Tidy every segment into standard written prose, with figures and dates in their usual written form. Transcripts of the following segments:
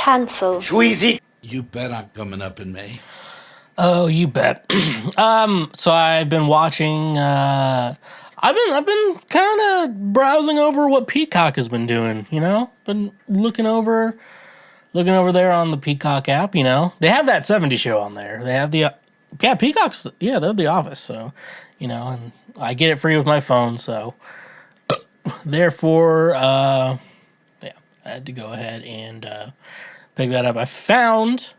Cancel. Squeezy. You bet I'm coming up in May. Oh, you bet. So I've been watching. I've been kind of browsing over what Peacock has been doing. You know, been looking over there on the Peacock app. You know, they have that '70s show on there. They have the Peacock's. Yeah, they're The Office. So, you know, and I get it free with my phone. So, therefore, I had to go ahead and pick that up. I found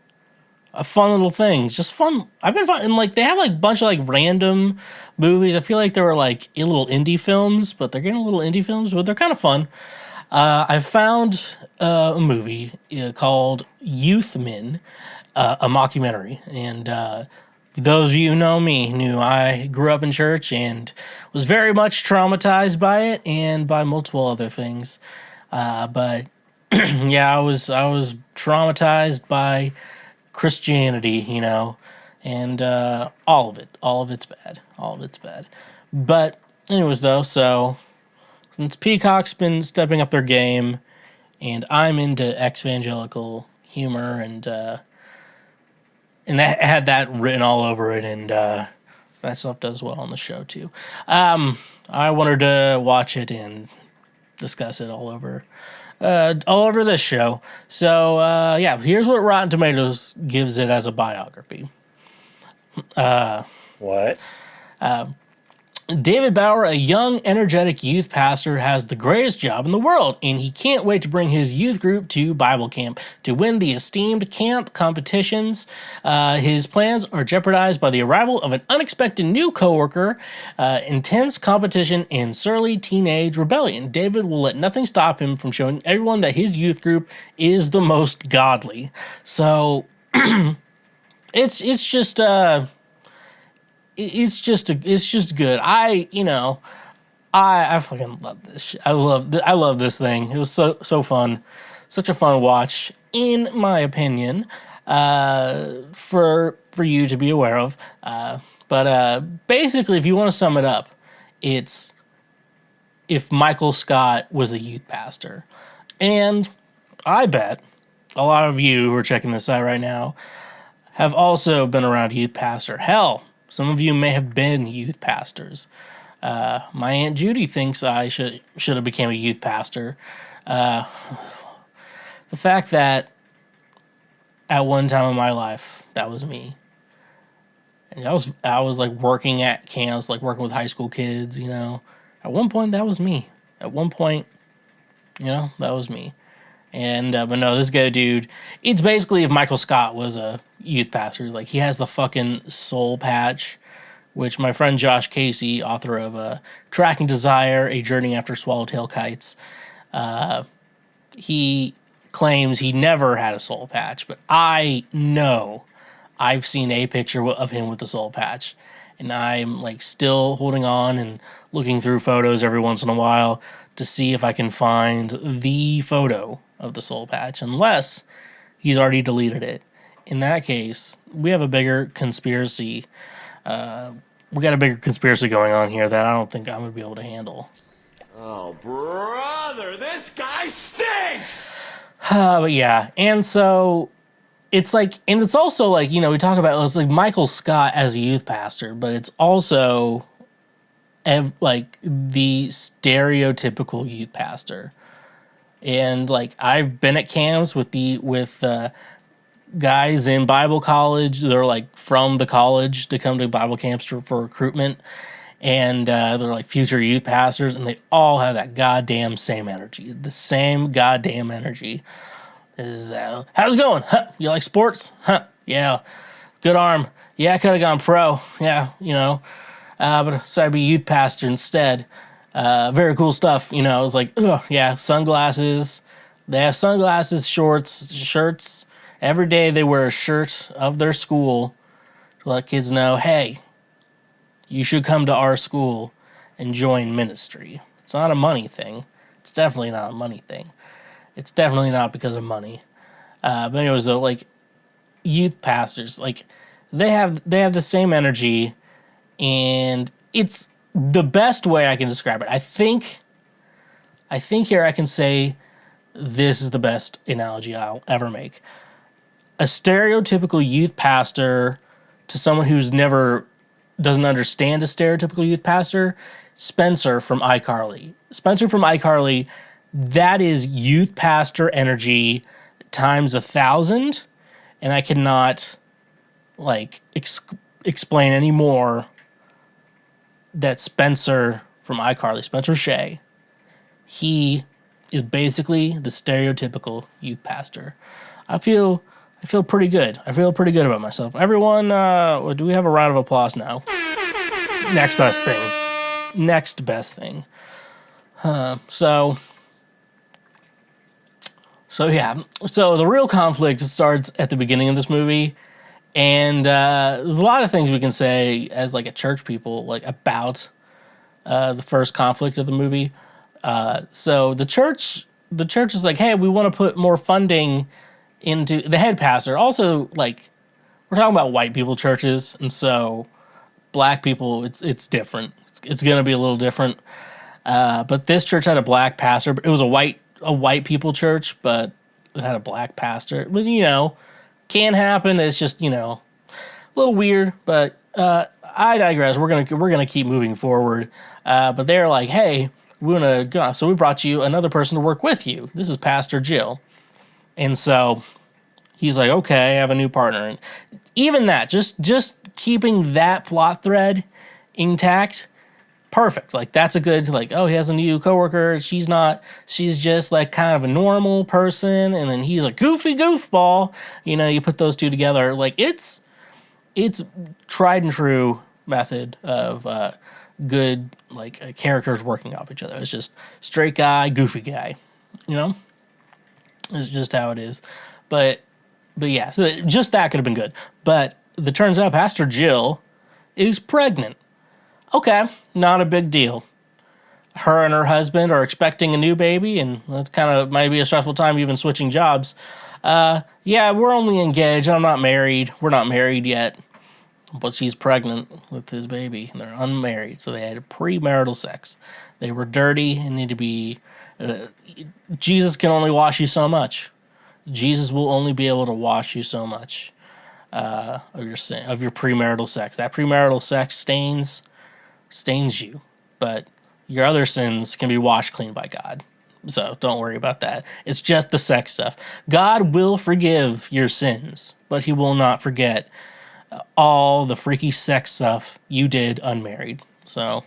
a fun little thing. Just fun. I've been fun. And like, they have like a bunch of like random movies. I feel like they were like little indie films, but they're getting little indie films, but they're kind of fun. I found a movie called Youth Men, a mockumentary. And those of you who know me knew I grew up in church and was very much traumatized by it and by multiple other things. But yeah, I was traumatized by Christianity, you know, and all of it's bad. But anyways, though, so since Peacock's been stepping up their game, and I'm into evangelical humor, and that had that written all over it, and that stuff does well on the show too. I wanted to watch it and discuss it all over this show. So, yeah, here's what Rotten Tomatoes gives it as a biography. What? David Bauer, a young, energetic youth pastor, has the greatest job in the world, and he can't wait to bring his youth group to Bible camp to win the esteemed camp competitions. His plans are jeopardized by the arrival of an unexpected new coworker, intense competition, and surly teenage rebellion. David will let nothing stop him from showing everyone that his youth group is the most godly. So, it's just good. I fucking love this shit. I love this thing. It was so fun. Such a fun watch, in my opinion, for you to be aware of. But basically, if you want to sum it up, it's if Michael Scott was a youth pastor. And I bet a lot of you who are checking this out right now have also been around a youth pastor. Hell, some of you may have been youth pastors. My Aunt Judy thinks I should have became a youth pastor. The fact that at one time in my life, that was me. And I was like working at camps, like working with high school kids, you know. At one point, that was me. At one point, you know, that was me. And, but no, this guy, dude, it's basically if Michael Scott was a youth pastor. Like, he has the fucking soul patch, which my friend Josh Casey, author of Tracking Desire, A Journey After Swallowtail Kites, he claims he never had a soul patch, but I know I've seen a picture of him with the soul patch, and I'm, like, still holding on and looking through photos every once in a while to see if I can find the photo of the soul patch, unless he's already deleted it. In that case, we have a bigger conspiracy. We got a bigger conspiracy going on here that I don't think I'm going to be able to handle. Oh, brother, this guy stinks! But yeah, and so it's like, and it's also like, you know, we talk about, it's like Michael Scott as a youth pastor, but it's also like the stereotypical youth pastor. And like, I've been at camps with guys in Bible college. They're like from the college to come to Bible camps for recruitment. And they're like future youth pastors, and they all have that goddamn same energy. The same goddamn energy. How's it going? Huh? You like sports? Huh? Yeah. Good arm. Yeah, I could have gone pro. Yeah, you know. But so I'd be youth pastor instead. Very cool stuff, you know. It's like, yeah, sunglasses. They have sunglasses, shirts. Every day they wear a shirt of their school to let kids know, hey, you should come to our school and join ministry. It's not a money thing. It's definitely not a money thing. It's definitely not because of money. But anyways, though, like, youth pastors, like, they have the same energy, and it's the best way I can describe it. I think here I can say this is the best analogy I'll ever make. A stereotypical youth pastor to someone who's never doesn't understand a stereotypical youth pastor, Spencer from iCarly. Spencer from iCarly, that is youth pastor energy times 1,000, and I cannot explain any more that Spencer from iCarly, Spencer Shea, he is basically the stereotypical youth pastor. I feel pretty good. I feel pretty good about myself. Everyone, do we have a round of applause now? Next best thing. So yeah. So the real conflict starts at the beginning of this movie, and there's a lot of things we can say as like a church people like about the first conflict of the movie. So the church is like, hey, we want to put more funding into the head pastor. Also, like, we're talking about white people churches, and so black people, it's different. It's going to be a little different. But this church had a black pastor. It was a white people church, but it had a black pastor. But, can happen. It's just, a little weird, but I digress. We're gonna keep moving forward. But they're like, hey, we want to go. So we brought you another person to work with you. This is Pastor Jill. And so he's like, okay, I have a new partner. And even that, just keeping that plot thread intact, perfect. Like, that's a good, like, oh, he has a new coworker. She's just like kind of a normal person. And then he's a goofy goofball. You put those two together. Like, it's tried and true method of good, like, characters working off each other. It's just straight guy, goofy guy, It's just how it is. But yeah, so just that could have been good. But it turns out Pastor Jill is pregnant. Okay, not a big deal. Her and her husband are expecting a new baby, and that's kind of might be a stressful time even switching jobs. Yeah, we're only engaged. I'm not married. We're not married yet. But she's pregnant with his baby, and they're unmarried, so they had premarital sex. They were dirty and need to be... Jesus can only wash you so much. Jesus will only be able to wash you so much of your sin, of your premarital sex. That premarital sex stains you, but your other sins can be washed clean by God. So don't worry about that. It's just the sex stuff. God will forgive your sins, but he will not forget all the freaky sex stuff you did unmarried. So,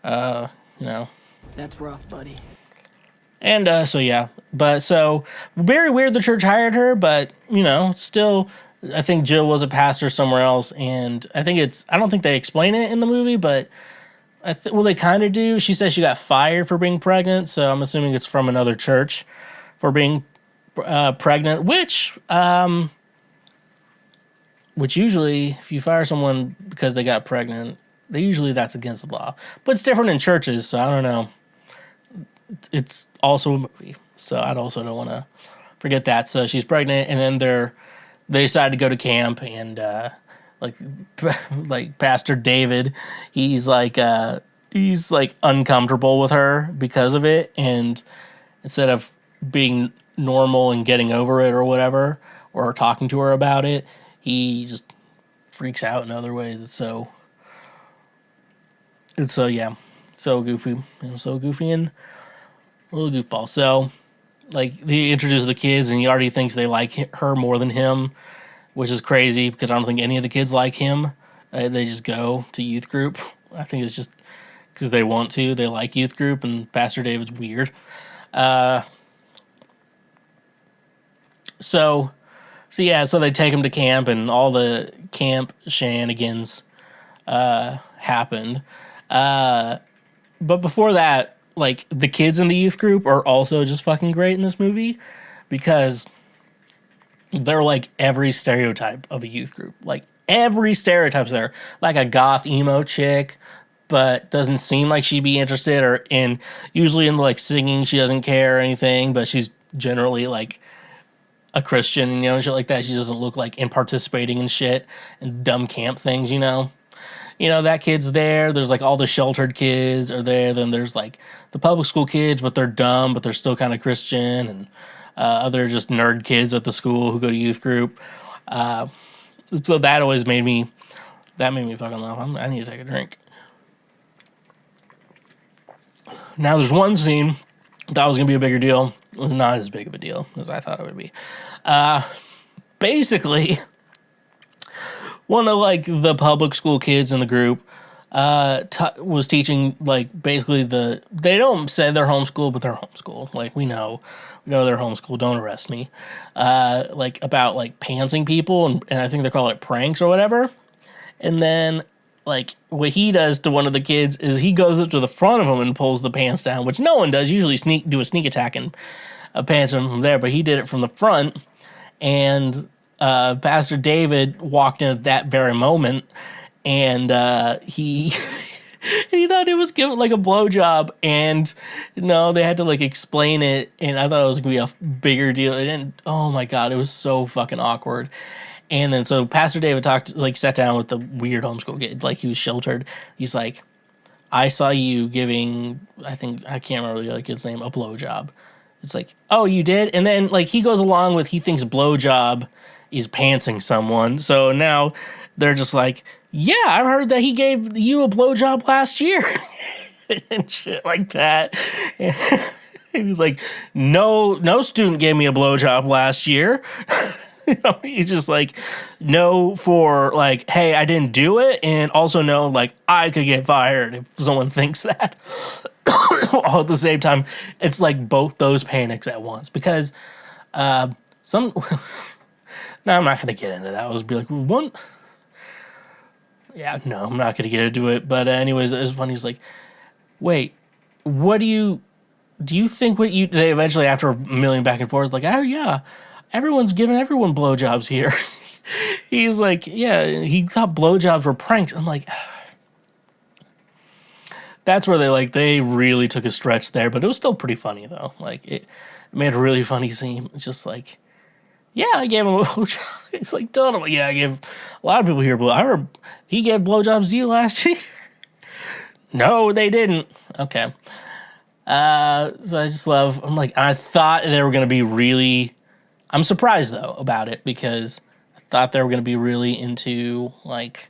That's rough, buddy. And so yeah, but so very weird the church hired her, but still, I think Jill was a pastor somewhere else, and I don't think they explain it in the movie, but they kind of do. She says she got fired for being pregnant, so I'm assuming it's from another church for being pregnant, which usually if you fire someone because they got pregnant, that's against the law, but it's different in churches, so I don't know. It's also a movie, so I also don't want to forget that. So she's pregnant, and then they decide to go to camp, and like Pastor David, he's like uncomfortable with her because of it, and instead of being normal and getting over it or whatever, or talking to her about it, he just freaks out in other ways. It's so yeah, so goofy and a little goofball. So, like, he introduces the kids, and he already thinks they like her more than him, which is crazy because I don't think any of the kids like him. They just go to youth group. I think it's just because they want to. They like youth group, and Pastor David's weird. So they take him to camp, and all the camp shenanigans happened. But before that, like, the kids in the youth group are also just fucking great in this movie because they're like every stereotype of a youth group. Like, every stereotype's there. Like a goth emo chick, but doesn't seem like she'd be interested, usually in like singing, she doesn't care or anything, but she's generally like a Christian, shit like that. She doesn't look like in participating in shit and dumb camp things, that kid's there. There's like all the sheltered kids are there. Then there's like the public school kids, but they're dumb, but they're still kind of Christian, and other just nerd kids at the school who go to youth group. So that always made me fucking laugh. I need to take a drink. Now there's one scene that was gonna be a bigger deal. It was not as big of a deal as I thought it would be. Basically, one of like the public school kids in the group was teaching like basically they don't say they're homeschooled, but they're homeschooled. Like we know they're homeschooled. Don't arrest me. Like about like pantsing people, and I think they call it pranks or whatever. And then like what he does to one of the kids is he goes up to the front of him and pulls the pants down, which no one does. Usually do a sneak attack and pants him from there, but he did it from the front. And Pastor David walked in at that very moment, and he he thought he was giving like a blowjob, and no, they had to like explain it, and I thought it was gonna be a bigger deal. It didn't. Oh my god, it was so fucking awkward. And then so Pastor David sat down with the weird homeschool kid, like he was sheltered. He's like, I saw you giving, I can't remember the other kid's name, a blowjob. It's like, oh, you did? And then like he goes along with, he thinks blowjob is pantsing someone. So now they're just like, yeah, I heard that he gave you a blowjob last year. And shit like that. And he's like, no student gave me a blowjob last year. He's just like, no for like, hey, I didn't do it, and also no, like, I could get fired if someone thinks that. All at the same time, it's like both those panics at once, because no, I'm not gonna get into that. I was be like, one, yeah, no, I'm not gonna get into it. But anyways, it was funny. He's like, wait, what do you think? They eventually, after a million back and forth, like, oh yeah. Everyone's giving everyone blowjobs here. He's like, yeah, he thought blowjobs were pranks. I'm like, that's where they really took a stretch there, but it was still pretty funny though. Like it made a really funny scene. It's just like, yeah, I gave him a blowjob. It's like, totally, yeah, I gave a lot of people here. I heard he gave blowjobs to you last year. No, they didn't. Okay. So I just I'm like, I thought they were gonna be really. I'm surprised though about it, because I thought they were gonna be really into like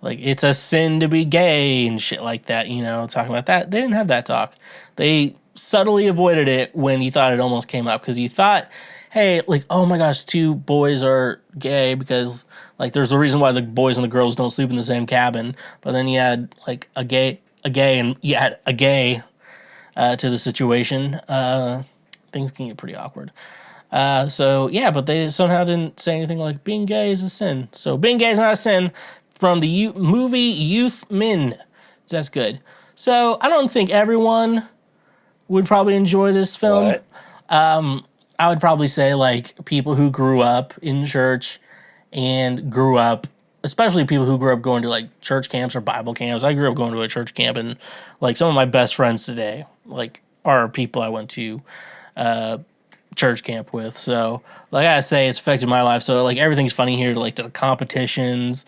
it's a sin to be gay and shit like that, talking about that. They didn't have that talk. They subtly avoided it when you thought it almost came up, because you thought, hey, like, oh my gosh, two boys are gay because like there's a reason why the boys and the girls don't sleep in the same cabin. But then you had like a gay, and you had a gay to the situation. Things can get pretty awkward. So yeah, but they somehow didn't say anything like being gay is a sin. So being gay is not a sin from the movie Youth Men. That's good. So I don't think everyone would probably enjoy this film. What? I would probably say like people who grew up in church and grew up, especially people who grew up going to like church camps or Bible camps. I grew up going to a church camp, and like some of my best friends today like are people I went to church camp with. So like I say, it's affected my life. So like everything's funny here, like to the competitions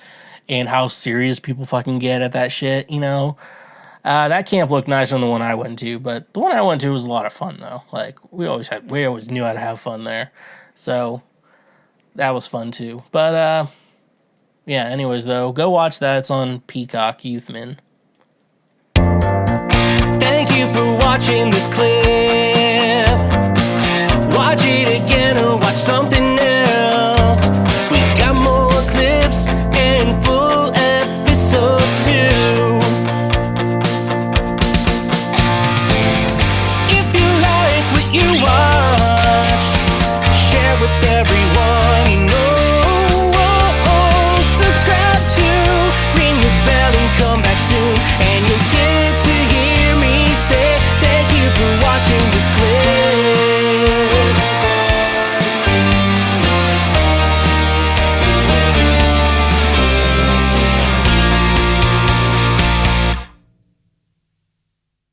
and how serious people fucking get at that shit, That camp looked nicer than the one I went to, but the one I went to was a lot of fun though. Like we always knew how to have fun there. So that was fun too. But yeah, anyways though, go watch that. It's on Peacock, Youth Men. Thank you for watching this clip. Watch it again or watch something else.